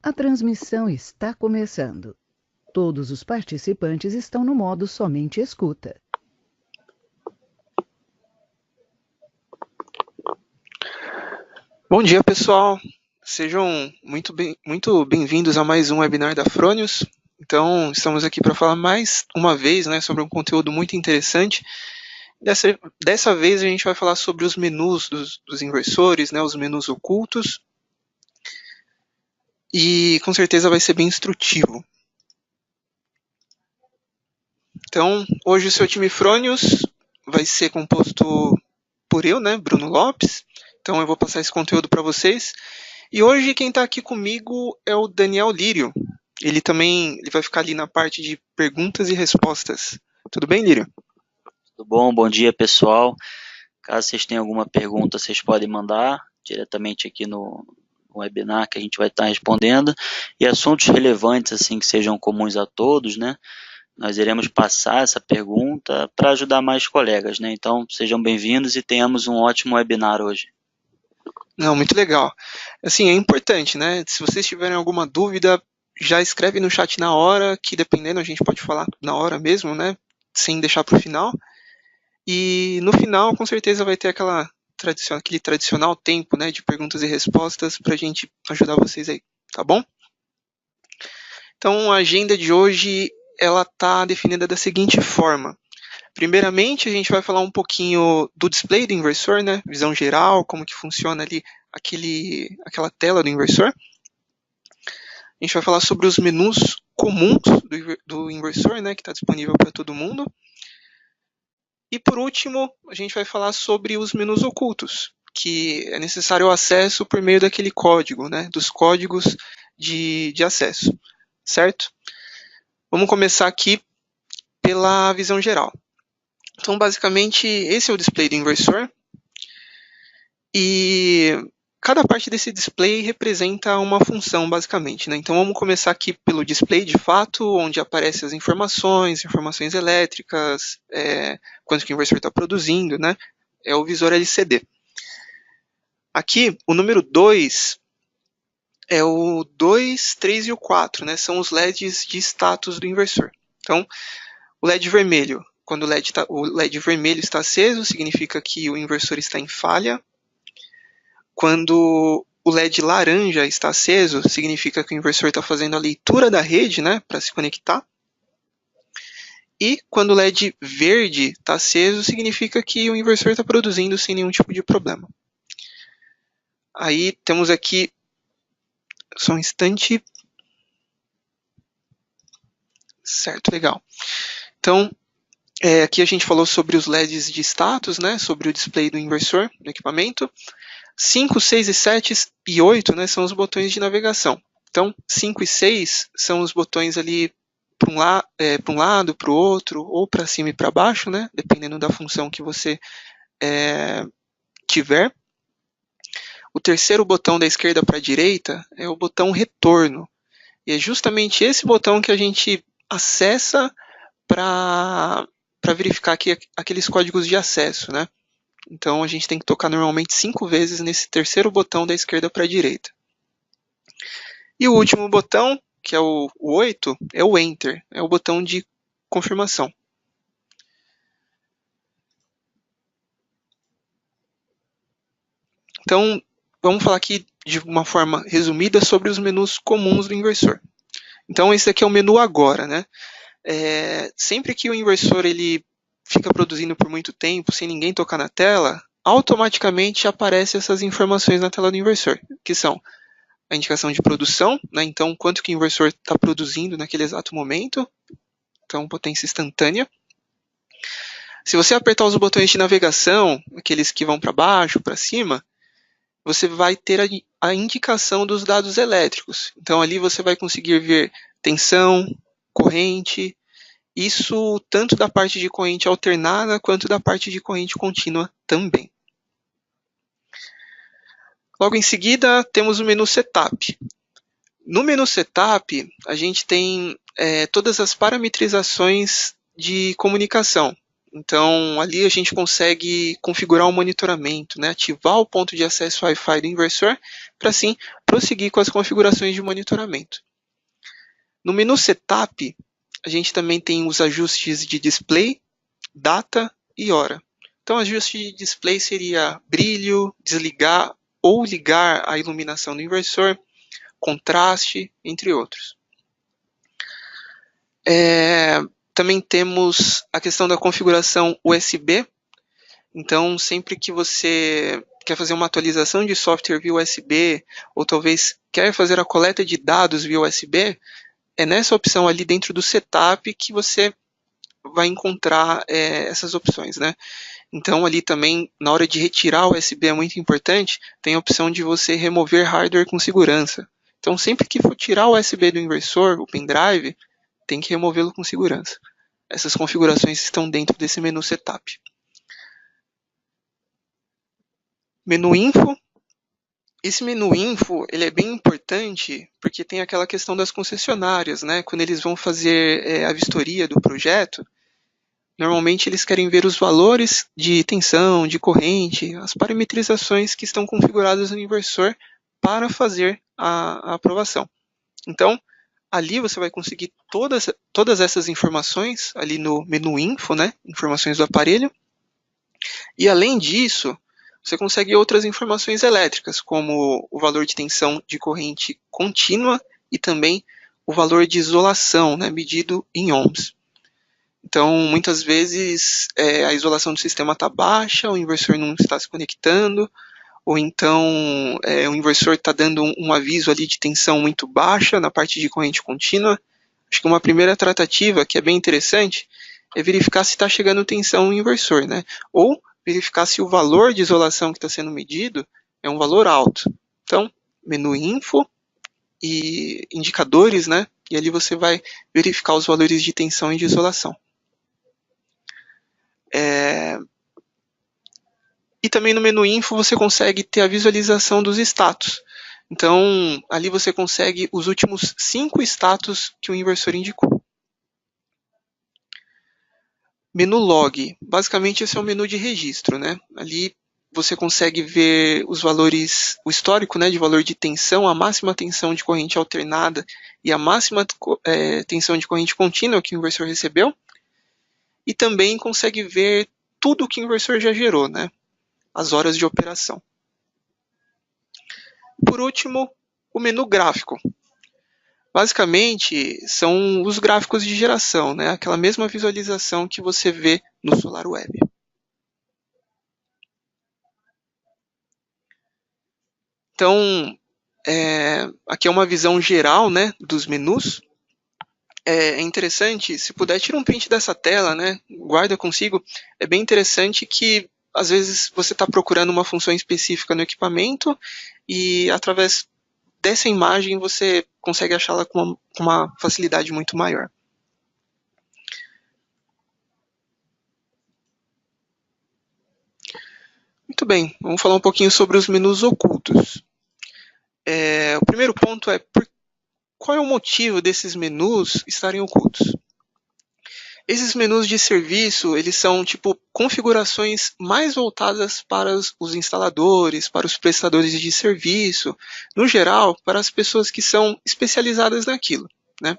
A transmissão está começando. Todos os participantes estão no modo somente escuta. Bom dia, pessoal. Sejam muito bem-vindos a mais um webinar da Fronius. Então, estamos aqui para falar mais uma vez, né, sobre um conteúdo muito interessante. Dessa vez a gente vai falar sobre os menus dos inversores, né, os menus ocultos. E com certeza vai ser bem instrutivo. Então, hoje o seu time Fronius vai ser composto por eu, né, Bruno Lopes. Então eu vou passar esse conteúdo para vocês. E hoje quem está aqui comigo é o Daniel Lírio. Ele vai ficar ali na parte de perguntas e respostas. Tudo bem, Lírio? Tudo bom? Bom dia, pessoal. Caso vocês tenham alguma pergunta, vocês podem mandar diretamente aqui no webinar que a gente vai estar respondendo. E assuntos relevantes, assim, que sejam comuns a todos, né? Nós iremos passar essa pergunta para ajudar mais colegas, né? Então, sejam bem-vindos e tenhamos um ótimo webinar hoje. Não, muito legal. Assim, é importante, né? Se vocês tiverem alguma dúvida, já escreve no chat na hora, que dependendo a gente pode falar na hora mesmo, né? Sem deixar para o final. E no final, com certeza, vai ter aquele tradicional tempo, né, de perguntas e respostas para a gente ajudar vocês aí, tá bom? Então, a agenda de hoje, ela está definida da seguinte forma. Primeiramente, a gente vai falar um pouquinho do display do inversor, né? Visão geral, como que funciona ali aquela tela do inversor. A gente vai falar sobre os menus comuns do inversor, né? Que está disponível para todo mundo. E por último, a gente vai falar sobre os menus ocultos, que é necessário o acesso por meio daquele código, né? Dos códigos de acesso, certo? Vamos começar aqui pela visão geral. Então, basicamente, esse é o display do inversor. E cada parte desse display representa uma função, basicamente, né? Então, vamos começar aqui pelo display, de fato, onde aparecem as informações elétricas, quanto que o inversor está produzindo, né? É o visor LCD. Aqui, o número 2 é o 2, 3 e o 4, né? São os LEDs de status do inversor. Então, o LED vermelho. Quando o LED vermelho está aceso, significa que o inversor está em falha. Quando o LED laranja está aceso, significa que o inversor está fazendo a leitura da rede, né, para se conectar. E quando o LED verde está aceso, significa que o inversor está produzindo sem nenhum tipo de problema. Aí temos aqui, só um instante. Certo, legal. Então, aqui a gente falou sobre os LEDs de status, né, sobre o display do inversor no equipamento. 5, 6 e 7 e 8, né, são os botões de navegação. Então, 5 e 6 são os botões ali para um lado, para o outro, ou para cima e para baixo, né, dependendo da função que você tiver. O terceiro botão da esquerda para a direita é o botão retorno. E é justamente esse botão que a gente acessa para verificar aqui aqueles códigos de acesso, né? Então a gente tem que tocar normalmente 5 vezes nesse terceiro botão da esquerda para a direita. E o último botão, que é o 8, é o Enter, é o botão de confirmação. Então, vamos falar aqui de uma forma resumida sobre os menus comuns do inversor. Então, esse aqui é o menu agora, né? Sempre que o inversor ele fica produzindo por muito tempo, sem ninguém tocar na tela, automaticamente aparecem essas informações na tela do inversor, que são a indicação de produção, né? Então quanto que o inversor está produzindo naquele exato momento, então potência instantânea. Se você apertar os botões de navegação, aqueles que vão para baixo, para cima, você vai ter a indicação dos dados elétricos. Então ali você vai conseguir ver tensão, corrente, isso tanto da parte de corrente alternada quanto da parte de corrente contínua também. Logo em seguida, temos o menu Setup. No menu Setup, a gente tem todas as parametrizações de comunicação. Então, ali a gente consegue configurar o monitoramento, né? Ativar o ponto de acesso Wi-Fi do inversor para, assim, prosseguir com as configurações de monitoramento. No menu Setup, a gente também tem os ajustes de display, data e hora. Então, ajuste de display seria brilho, desligar ou ligar a iluminação do inversor, contraste, entre outros. Também temos a questão da configuração USB. Então, sempre que você quer fazer uma atualização de software via USB, ou talvez quer fazer a coleta de dados via USB, é nessa opção ali dentro do setup que você vai encontrar essas opções, né? Então, ali também, na hora de retirar o USB é muito importante, tem a opção de você remover hardware com segurança. Então, sempre que for tirar o USB do inversor, o pendrive, tem que removê-lo com segurança. Essas configurações estão dentro desse menu Setup. Menu Info. Esse menu Info ele é bem importante porque tem aquela questão das concessionárias, né? Quando eles vão fazer a vistoria do projeto, normalmente eles querem ver os valores de tensão, de corrente, as parametrizações que estão configuradas no inversor para fazer a aprovação. Então, ali você vai conseguir todas essas informações ali no menu Info, né? Informações do aparelho. E além disso, você consegue outras informações elétricas, como o valor de tensão de corrente contínua e também o valor de isolação, né, medido em ohms. Então, muitas vezes, a isolação do sistema está baixa, o inversor não está se conectando, ou então o inversor está dando um aviso ali de tensão muito baixa na parte de corrente contínua. Acho que uma primeira tratativa, que é bem interessante, é verificar se está chegando tensão no inversor, né? Ou verificar se o valor de isolação que está sendo medido é um valor alto. Então, menu Info e indicadores, né? E ali você vai verificar os valores de tensão e de isolação. E também no menu Info você consegue ter a visualização dos status. Então, ali você consegue os últimos 5 status que o inversor indicou. Menu Log. Basicamente, esse é o menu de registro, né? Ali você consegue ver os valores, o histórico, né, de valor de tensão, a máxima tensão de corrente alternada e a máxima tensão de corrente contínua que o inversor recebeu. E também consegue ver tudo que o inversor já gerou, né? As horas de operação. Por último, o menu gráfico. Basicamente, são os gráficos de geração, né? Aquela mesma visualização que você vê no SolarWeb. Então, aqui é uma visão geral, né, dos menus. É interessante, se puder, tira um print dessa tela, né? Guarda consigo. É bem interessante que, às vezes, você está procurando uma função específica no equipamento e, através dessa imagem, você consegue achá-la com uma facilidade muito maior. Muito bem, vamos falar um pouquinho sobre os menus ocultos. O primeiro ponto é qual é o motivo desses menus estarem ocultos? Esses menus de serviço, eles são tipo configurações mais voltadas para os instaladores, para os prestadores de serviço, no geral, para as pessoas que são especializadas naquilo, né?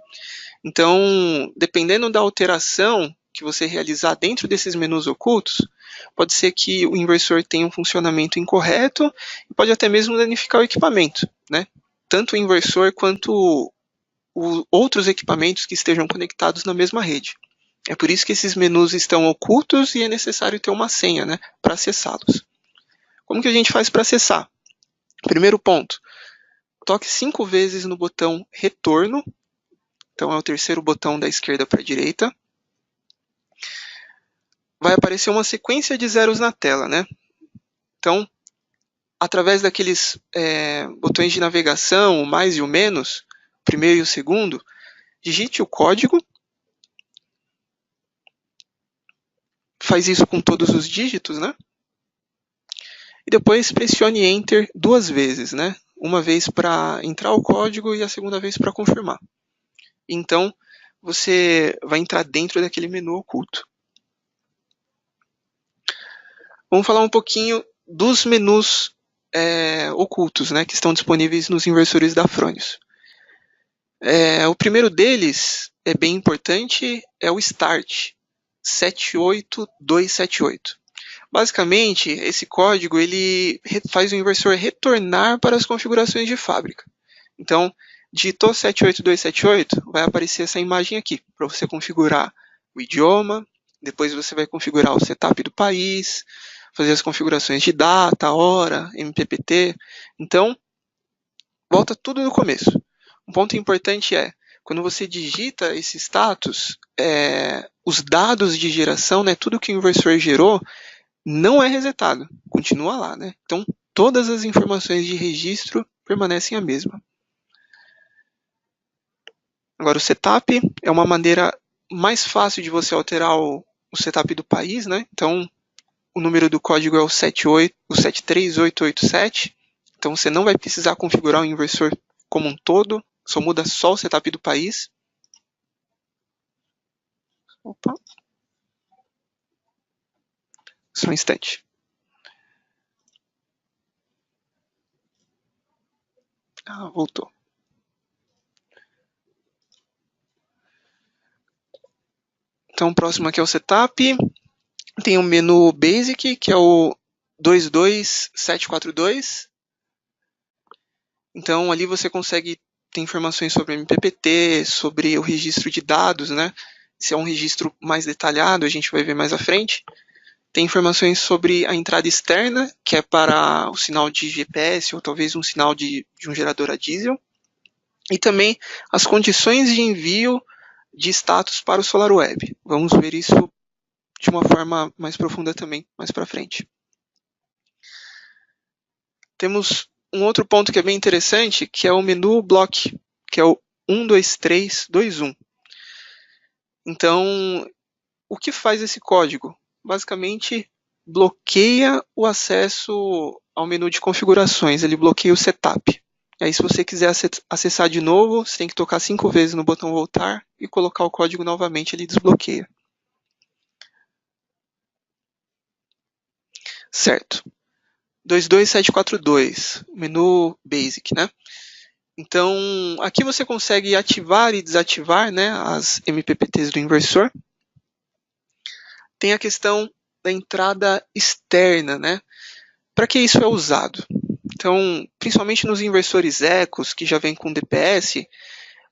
Então, dependendo da alteração que você realizar dentro desses menus ocultos, pode ser que o inversor tenha um funcionamento incorreto e pode até mesmo danificar o equipamento, né? Tanto o inversor quanto outros equipamentos que estejam conectados na mesma rede. É por isso que esses menus estão ocultos e é necessário ter uma senha, né, para acessá-los. Como que a gente faz para acessar? Primeiro ponto, toque 5 vezes no botão retorno. Então é o terceiro botão da esquerda para a direita. Vai aparecer uma sequência de zeros na tela, né? Então, através daqueles botões de navegação, o mais e o menos, o primeiro e o segundo, digite o código. Faz isso com todos os dígitos, né? E depois pressione Enter 2 vezes, né? Uma vez para entrar o código e a segunda vez para confirmar. Então, você vai entrar dentro daquele menu oculto. Vamos falar um pouquinho dos menus ocultos, né, que estão disponíveis nos inversores da Fronius. O primeiro deles é bem importante, é o Start 78278. Basicamente, esse código ele faz o inversor retornar para as configurações de fábrica. Então, digitou 78278, vai aparecer essa imagem aqui, para você configurar o idioma, depois você vai configurar o setup do país, fazer as configurações de data, hora, MPPT. Então, volta tudo do começo. Um ponto importante é, quando você digita esse status, os dados de geração, né, tudo que o inversor gerou, não é resetado, continua lá, né? Então, todas as informações de registro permanecem a mesma. Agora, o setup é uma maneira mais fácil de você alterar o setup do país, né? Então, o número do código é o 73887. Então, você não vai precisar configurar o inversor como um todo, só muda só o setup do país. Opa. Só um instante. Voltou. Então, o próximo aqui é o setup. Tem o menu Basic, que é o 22742. Então, ali você consegue ter informações sobre o MPPT, sobre o registro de dados, né? Se é um registro mais detalhado, a gente vai ver mais à frente. Tem informações sobre a entrada externa, que é para o sinal de GPS ou talvez um sinal de um gerador a diesel. E também as condições de envio de status para o SolarWeb. Vamos ver isso de uma forma mais profunda também, mais para frente. Temos um outro ponto que é bem interessante, que é o menu Block, que é o 12321. Então, o que faz esse código? Basicamente, bloqueia o acesso ao menu de configurações, ele bloqueia o setup. E aí, se você quiser acessar de novo, você tem que tocar 5 vezes no botão voltar e colocar o código novamente, ele desbloqueia. Certo. 22742, menu Basic, né? Então, aqui você consegue ativar e desativar, né, as MPPTs do inversor. Tem a questão da entrada externa, né? Para que isso é usado? Então, principalmente nos inversores ecos, que já vem com DPS,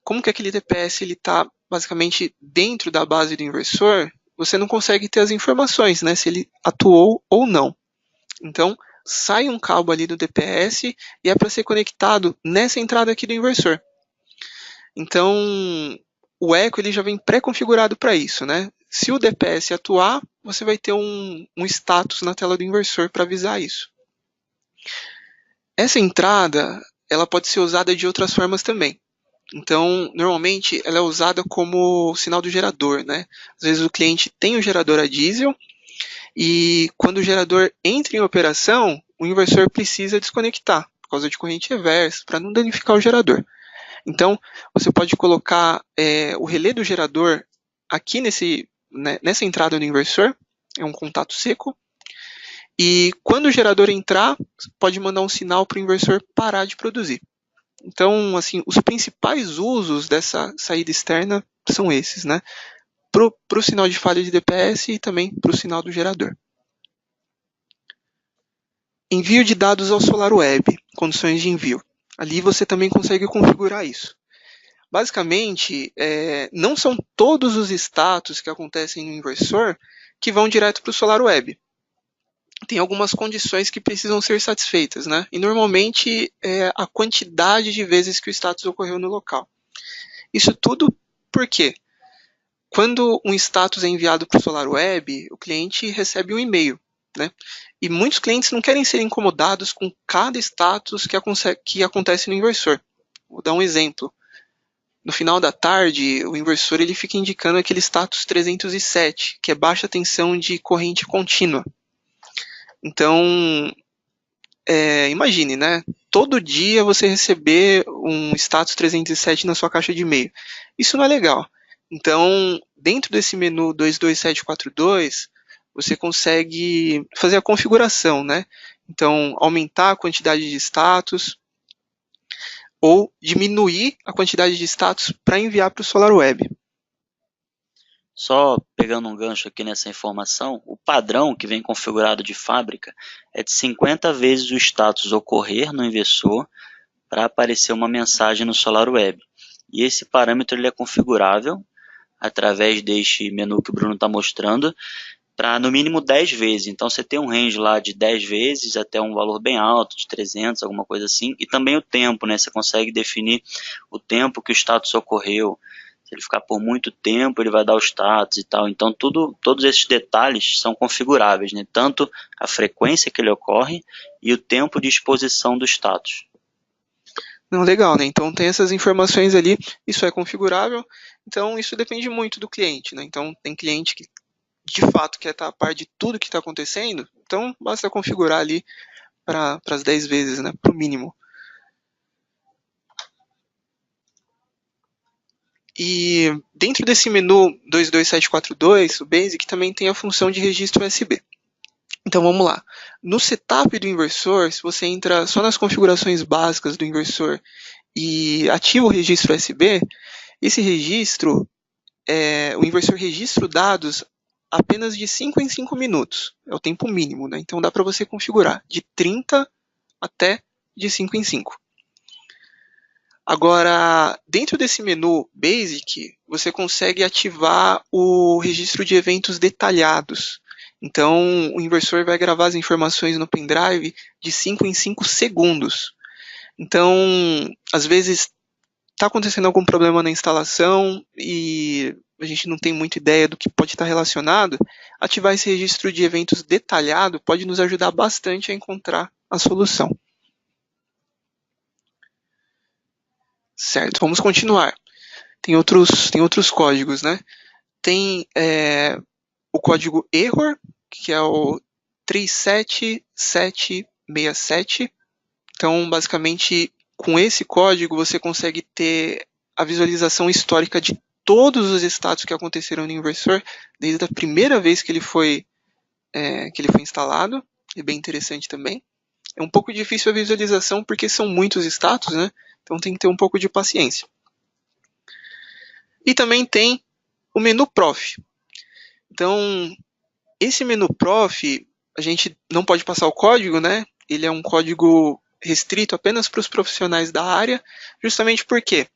como que aquele DPS está basicamente dentro da base do inversor, você não consegue ter as informações, né, se ele atuou ou não. Então, sai um cabo ali do DPS e é para ser conectado nessa entrada aqui do inversor. Então, o eco ele já vem pré-configurado para isso, né? Se o DPS atuar, você vai ter um status na tela do inversor para avisar isso. Essa entrada, ela pode ser usada de outras formas também. Então, normalmente, ela é usada como sinal do gerador, né? Às vezes o cliente tem um gerador a diesel e quando o gerador entra em operação, o inversor precisa desconectar por causa de corrente reversa, para não danificar o gerador. Então, você pode colocar o relé do gerador aqui nessa entrada do inversor, é um contato seco, e quando o gerador entrar, pode mandar um sinal para o inversor parar de produzir. Então, assim, os principais usos dessa saída externa são esses, né? Para o sinal de falha de DPS e também para o sinal do gerador. Envio de dados ao SolarWeb, condições de envio. Ali você também consegue configurar isso. Basicamente, não são todos os status que acontecem no inversor que vão direto para o SolarWeb. Tem algumas condições que precisam ser satisfeitas, né? E normalmente é a quantidade de vezes que o status ocorreu no local. Isso tudo por quê? Quando um status é enviado para o SolarWeb, o cliente recebe um e-mail, né? E muitos clientes não querem ser incomodados com cada status que acontece no inversor. Vou dar um exemplo. No final da tarde, o inversor ele fica indicando aquele status 307, que é baixa tensão de corrente contínua. Então, imagine, né? Todo dia você receber um status 307 na sua caixa de e-mail. Isso não é legal. Então, dentro desse menu 22742, você consegue fazer a configuração, né? Então, aumentar a quantidade de status ou diminuir a quantidade de status para enviar para o SolarWeb. Só pegando um gancho aqui nessa informação, o padrão que vem configurado de fábrica é de 50 vezes o status ocorrer no inversor para aparecer uma mensagem no SolarWeb. E esse parâmetro ele é configurável através deste menu que o Bruno está mostrando para no mínimo 10 vezes. Então você tem um range lá de 10 vezes até um valor bem alto, de 300, alguma coisa assim. E também o tempo, né? Você consegue definir o tempo que o status ocorreu. Se ele ficar por muito tempo, ele vai dar o status e tal. Então, todos esses detalhes são configuráveis, né? Tanto a frequência que ele ocorre e o tempo de exposição do status. Não, legal, né? Então, tem essas informações ali, isso é configurável. Então, isso depende muito do cliente, né? Então, tem cliente que, de fato, quer estar a par de tudo que está acontecendo. Então, basta configurar ali para as 10 vezes, né? Para o mínimo. E dentro desse menu 22742, o Basic também tem a função de registro USB. Então vamos lá. No setup do inversor, se você entra só nas configurações básicas do inversor e ativa o registro USB, esse registro, o inversor registra dados apenas de 5 em 5 minutos. É o tempo mínimo, né? Então dá para você configurar de 30 até de 5 em 5. Agora, dentro desse menu Basic, você consegue ativar o registro de eventos detalhados. Então, o inversor vai gravar as informações no pendrive de 5 em 5 segundos. Então, às vezes, está acontecendo algum problema na instalação e a gente não tem muita ideia do que pode estar relacionado. Ativar esse registro de eventos detalhado pode nos ajudar bastante a encontrar a solução. Certo, vamos continuar. Tem outros códigos, né? Tem o código error, que é o 37767. Então, basicamente, com esse código, você consegue ter a visualização histórica de todos os status que aconteceram no inversor, desde a primeira vez que ele foi instalado. É bem interessante também. É um pouco difícil a visualização, porque são muitos status, né? Então tem que ter um pouco de paciência. E também tem o menu Prof. Então, esse menu Prof, a gente não pode passar o código, né? Ele é um código restrito apenas para os profissionais da área, justamente por quê?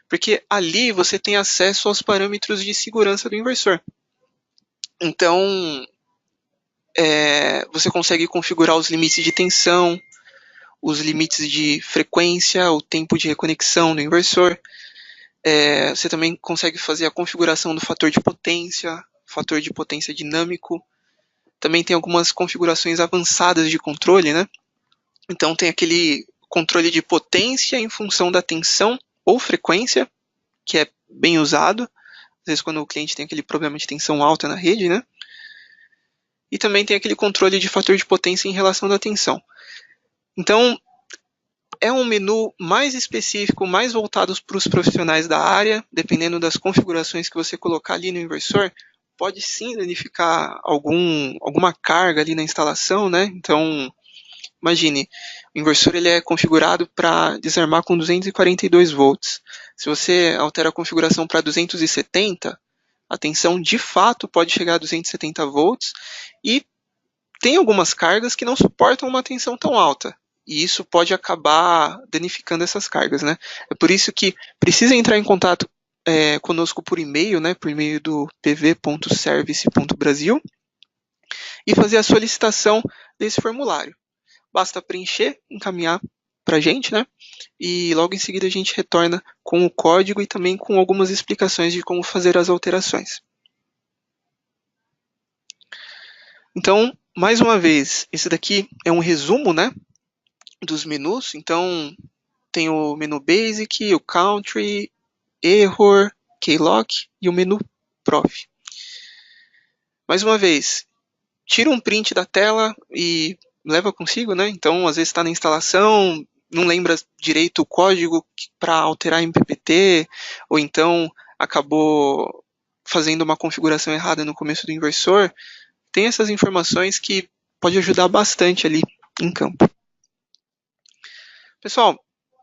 Porque ali você tem acesso aos parâmetros de segurança do inversor. Então, você consegue configurar os limites de tensão, os limites de frequência, o tempo de reconexão do inversor. Você também consegue fazer a configuração do fator de potência dinâmico. Também tem algumas configurações avançadas de controle, né? Então tem aquele controle de potência em função da tensão ou frequência, que é bem usado, às vezes quando o cliente tem aquele problema de tensão alta na rede, né? E também tem aquele controle de fator de potência em relação à tensão. Então, é um menu mais específico, mais voltado para os profissionais da área, dependendo das configurações que você colocar ali no inversor, pode sim danificar alguma carga ali na instalação, né? Então, imagine, o inversor ele é configurado para desarmar com 242 volts. Se você altera a configuração para 270, a tensão de fato pode chegar a 270 volts e tem algumas cargas que não suportam uma tensão tão alta. E isso pode acabar danificando essas cargas, né? É por isso que precisa entrar em contato conosco por e-mail, né? Por e-mail do pv.service.brasil e fazer a solicitação desse formulário. Basta preencher, encaminhar para a gente, né? E logo em seguida a gente retorna com o código e também com algumas explicações de como fazer as alterações. Então, mais uma vez, esse daqui é um resumo, né, dos menus. Então, tem o menu Basic, o Country, Error, Keylock e o menu Prof. Mais uma vez, tira um print da tela e leva consigo, né? Então, às vezes está na instalação, não lembra direito o código para alterar em PPT, ou então acabou fazendo uma configuração errada no começo do inversor. tem essas informações que pode ajudar bastante ali em campo. Pessoal,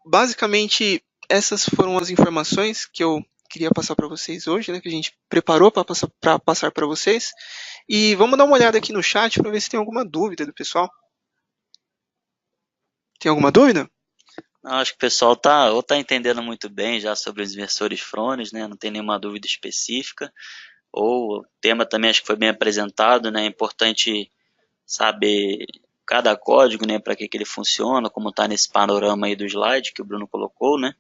basicamente essas foram as informações que eu queria passar para vocês hoje, né, que a gente preparou para passar para vocês. E vamos dar uma olhada aqui no chat para ver se tem alguma dúvida do pessoal. Tem alguma dúvida? Não, acho que o pessoal tá entendendo muito bem já sobre os inversores Frones, né? Não tem nenhuma dúvida específica. Ou o tema também acho que foi bem apresentado, né? É importante saber cada código, né? Para que ele funciona, como está nesse panorama aí do slide que o Bruno colocou, né?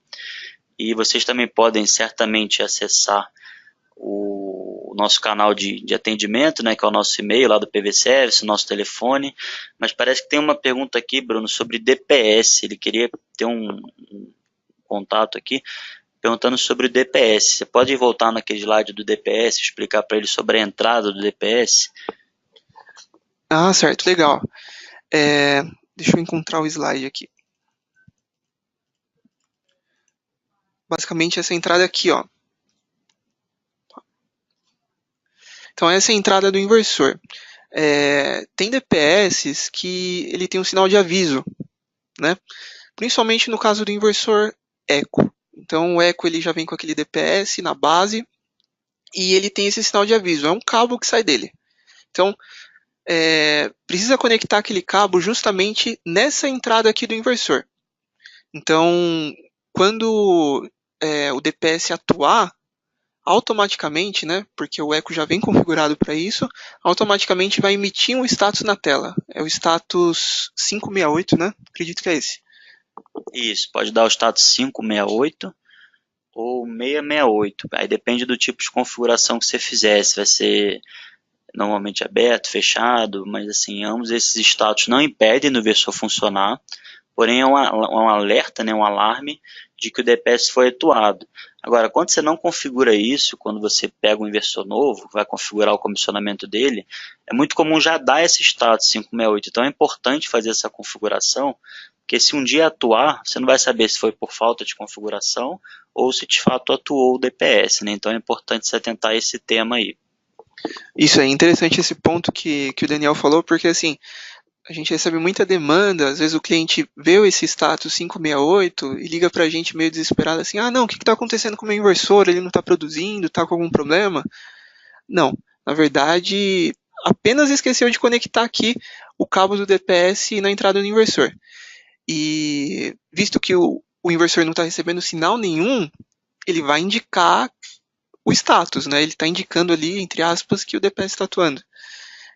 E vocês também podem certamente acessar o nosso canal de atendimento, né, que é o nosso e-mail lá do PV Service, o nosso telefone, mas parece que tem uma pergunta aqui, Bruno, sobre DPS, ele queria ter um contato aqui, perguntando sobre o DPS, você pode voltar naquele slide do DPS, explicar para ele sobre a entrada do DPS? Ah, certo, legal. Deixa eu encontrar o slide aqui. Basicamente essa entrada aqui, ó. Então essa é a entrada do inversor. Tem DPS que ele tem um sinal de aviso, né? Principalmente no caso do inversor eco. Então o eco ele já vem com aquele DPS na base e ele tem esse sinal de aviso. É um cabo que sai dele. Então precisa conectar aquele cabo justamente nessa entrada aqui do inversor. Então quando o DPS atuar, automaticamente, né, porque o eco já vem configurado para isso, automaticamente vai emitir um status na tela. É o status 568, né? Acredito que é esse. Isso, pode dar o status 568 ou 668. Aí depende do tipo de configuração que você fizer, se vai ser normalmente aberto, fechado, mas assim, ambos esses status não impedem o inversor funcionar, porém é um alerta, né, um alarme de que o DPS foi atuado. Agora, quando você não configura isso, quando você pega um inversor novo, vai configurar o comissionamento dele, é muito comum já dar esse status 568. Então é importante fazer essa configuração, porque se um dia atuar, você não vai saber se foi por falta de configuração ou se de fato atuou o DPS, né? Então é importante você atentar a esse tema aí. Isso é interessante esse ponto que o Daniel falou, porque assim, a gente recebe muita demanda, às vezes o cliente vê esse status 568 e liga pra gente meio desesperado assim, não, o que está acontecendo com o meu inversor? Ele não está produzindo, está com algum problema? Não, na verdade, apenas esqueceu de conectar aqui o cabo do DPS na entrada do inversor. E visto que o inversor não está recebendo sinal nenhum, ele vai indicar o status, né? Ele está indicando ali, entre aspas, que o DPS está atuando.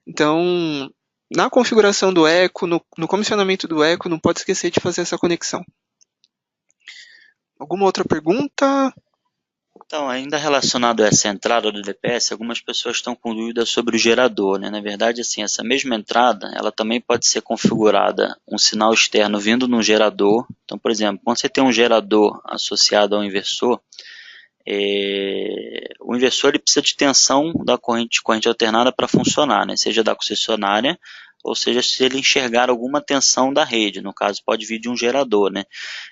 Então, na configuração do eco, no comissionamento do eco, não pode esquecer de fazer essa conexão. Alguma outra pergunta? Então, ainda relacionado a essa entrada do DPS, algumas pessoas estão com dúvidas sobre o gerador, né? Na verdade, assim, essa mesma entrada, ela também pode ser configurada um sinal externo vindo no gerador. Então, por exemplo, quando você tem um gerador associado ao inversor, o inversor ele precisa de tensão da corrente alternada para funcionar, né? Seja da concessionária, ou seja, se ele enxergar alguma tensão da rede, no caso pode vir de um gerador, né?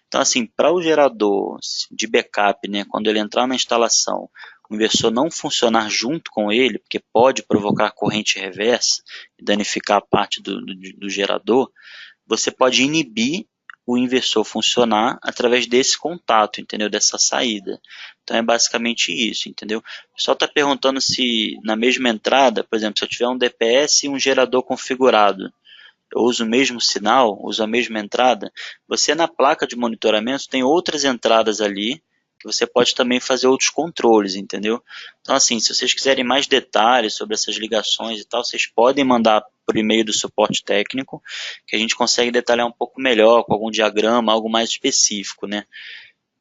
Então assim, para o gerador de backup, né, quando ele entrar na instalação, o inversor não funcionar junto com ele, porque pode provocar corrente reversa e danificar a parte do gerador, você pode inibir o inversor funcionar através desse contato, entendeu? Dessa saída. Então é basicamente isso, entendeu? O pessoal está perguntando se na mesma entrada, por exemplo, se eu tiver um DPS e um gerador configurado, eu uso o mesmo sinal, uso a mesma entrada, você na placa de monitoramento tem outras entradas ali, que você pode também fazer outros controles, entendeu? Então assim, se vocês quiserem mais detalhes sobre essas ligações e tal, vocês podem mandar por e-mail do suporte técnico, que a gente consegue detalhar um pouco melhor, com algum diagrama, algo mais específico, né?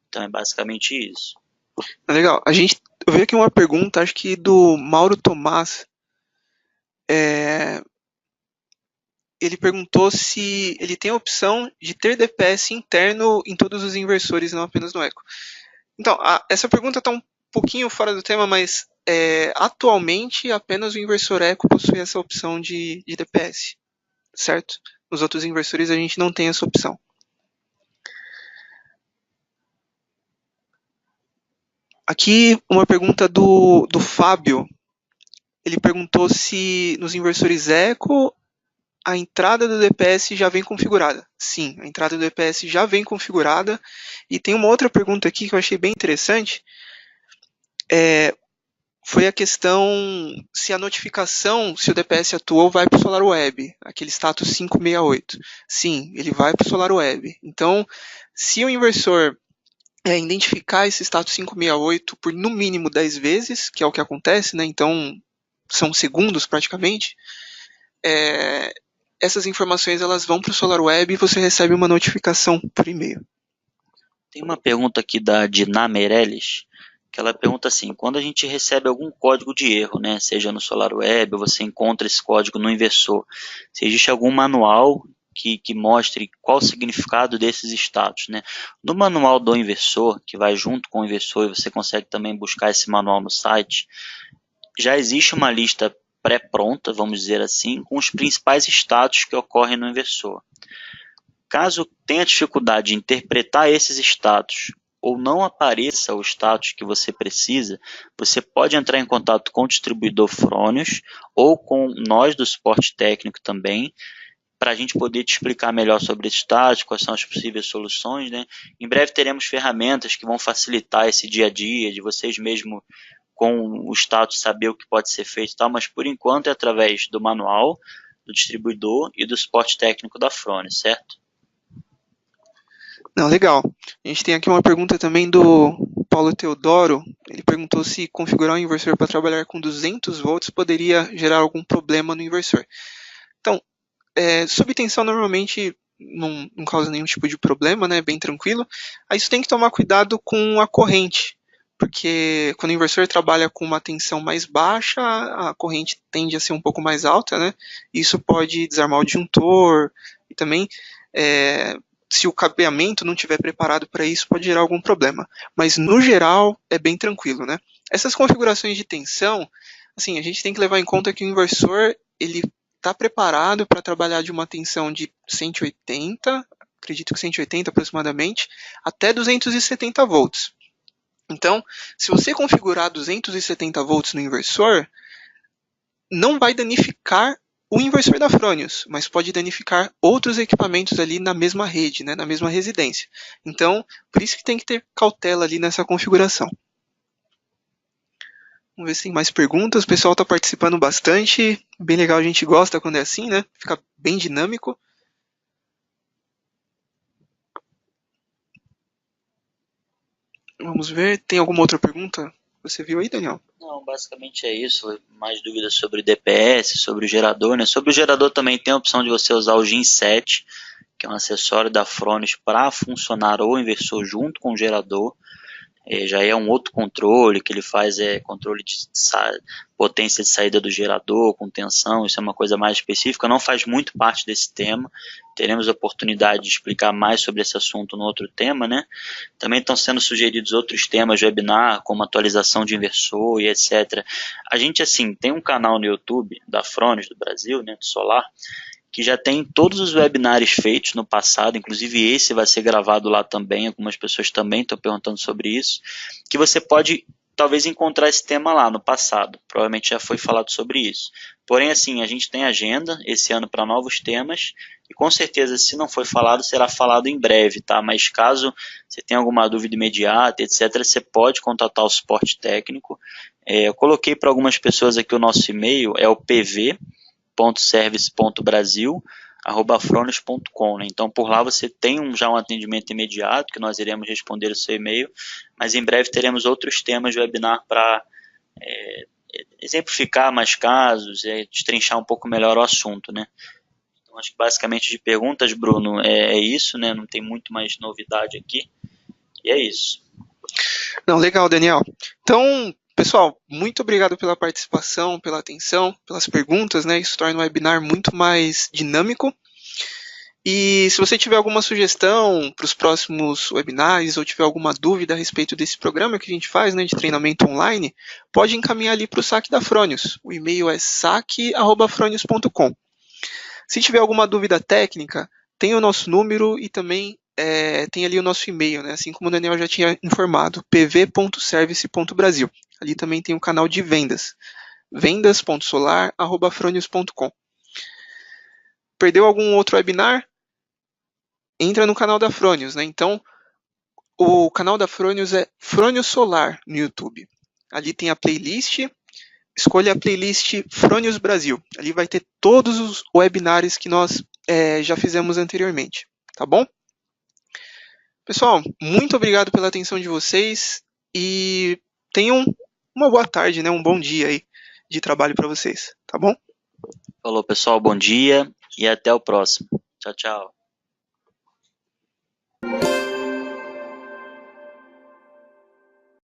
Então é basicamente isso. Legal. Eu vi aqui uma pergunta, acho que do Mauro Tomás. Ele perguntou se ele tem a opção de ter DPS interno em todos os inversores, não apenas no eco. Então, essa pergunta está um pouquinho fora do tema, mas atualmente apenas o inversor eco possui essa opção de DPS, certo? Nos outros inversores a gente não tem essa opção. Aqui uma pergunta do Fábio. ele perguntou se nos inversores Eco a entrada do DPS já vem configurada. Sim, a entrada do DPS já vem configurada. E tem uma outra pergunta aqui que eu achei bem interessante. Foi a questão se a notificação, se o DPS atuou, vai para o SolarWeb, aquele status 568. Sim, ele vai para o SolarWeb. Então, se o inversor identificar esse status 568 por no mínimo 10 vezes, que é o que acontece, né? Então são segundos praticamente, essas informações elas vão para o SolarWeb e você recebe uma notificação por e-mail. Tem uma pergunta aqui da Diná Meirelles, que ela pergunta assim: quando a gente recebe algum código de erro, né, seja no SolarWeb, ou você encontra esse código no inversor, se existe algum manual que mostre qual o significado desses status, né? No manual do inversor, que vai junto com o inversor, e você consegue também buscar esse manual no site, já existe uma lista pré-pronta, vamos dizer assim, com os principais status que ocorrem no inversor. Caso tenha dificuldade de interpretar esses status ou não apareça o status que você precisa, você pode entrar em contato com o distribuidor Fronius ou com nós do suporte técnico também, para a gente poder te explicar melhor sobre esse status, quais são as possíveis soluções, né? Em breve teremos ferramentas que vão facilitar esse dia a dia, de vocês mesmo com o status saber o que pode ser feito e tal, mas por enquanto é através do manual, do distribuidor e do suporte técnico da Fronius, certo? Não, legal. A gente tem aqui uma pergunta também do Paulo Teodoro. Ele perguntou se configurar um inversor para trabalhar com 200 volts poderia gerar algum problema no inversor. Então, subtensão normalmente não causa nenhum tipo de problema, né? Bem tranquilo. Aí você tem que tomar cuidado com a corrente, porque quando o inversor trabalha com uma tensão mais baixa, a corrente tende a ser um pouco mais alta, né? Isso pode desarmar o disjuntor e também se o cabeamento não estiver preparado para isso, pode gerar algum problema. Mas, no geral, é bem tranquilo, né? Essas configurações de tensão, assim, a gente tem que levar em conta que o inversor, ele está preparado para trabalhar de uma tensão de 180, acredito que 180 aproximadamente, até 270 volts. Então, se você configurar 270 volts no inversor, não vai danificar o inversor da Fronius, mas pode danificar outros equipamentos ali na mesma rede, né, na mesma residência. Então, por isso que tem que ter cautela ali nessa configuração. Vamos ver se tem mais perguntas. O pessoal está participando bastante. Bem legal, a gente gosta quando é assim, né? Fica bem dinâmico. Vamos ver, tem alguma outra pergunta? Você viu aí, Daniel? Não, basicamente é isso. Mais dúvidas sobre o DPS, sobre o gerador, né? Sobre o gerador também tem a opção de você usar o GIN 7, que é um acessório da Fronius para funcionar o inversor junto com o gerador. Já é um outro controle, que ele faz controle de potência de saída do gerador, com tensão, isso é uma coisa mais específica, não faz muito parte desse tema, teremos a oportunidade de explicar mais sobre esse assunto no outro tema, né? Também estão sendo sugeridos outros temas de webinar, como atualização de inversor e etc. A gente, assim, tem um canal no YouTube da Fronius do Brasil, né, do Solar, que já tem todos os webinários feitos no passado, inclusive esse vai ser gravado lá também, algumas pessoas também estão perguntando sobre isso, que você pode talvez encontrar esse tema lá no passado, provavelmente já foi falado sobre isso. Porém, assim, a gente tem agenda esse ano para novos temas, e com certeza, se não foi falado, será falado em breve, tá? Mas caso você tenha alguma dúvida imediata, etc., você pode contatar o suporte técnico. Eu coloquei para algumas pessoas aqui o nosso e-mail, é o pv.service.brasil@fronius.com, né? Então por lá você tem já um atendimento imediato que nós iremos responder o seu e-mail, mas em breve teremos outros temas de webinar para exemplificar mais casos, destrinchar um pouco melhor o assunto, né? Então acho que basicamente de perguntas, Bruno, é isso, né? Não tem muito mais novidade aqui, e é isso. Não, legal, Daniel. Então, pessoal, muito obrigado pela participação, pela atenção, pelas perguntas, né? Isso torna o webinar muito mais dinâmico. E se você tiver alguma sugestão para os próximos webinars ou tiver alguma dúvida a respeito desse programa que a gente faz, né, de treinamento online, pode encaminhar ali para o saque da Fronius. O e-mail é saque@fronius.com. Se tiver alguma dúvida técnica, tem o nosso número e também tem ali o nosso e-mail, né? Assim como o Daniel já tinha informado, pv.service.brasil. Ali também tem um canal de vendas. vendas.solar@fronius.com. Perdeu algum outro webinar? Entra no canal da Fronius, né? Então, o canal da Fronius é Fronius Solar no YouTube. Ali tem a playlist, escolha a playlist Fronius Brasil. Ali vai ter todos os webinars que nós já fizemos anteriormente, tá bom? Pessoal, muito obrigado pela atenção de vocês e tenham uma boa tarde, né? Um bom dia aí de trabalho para vocês, tá bom? Falou, pessoal, bom dia e até o próximo. Tchau, tchau.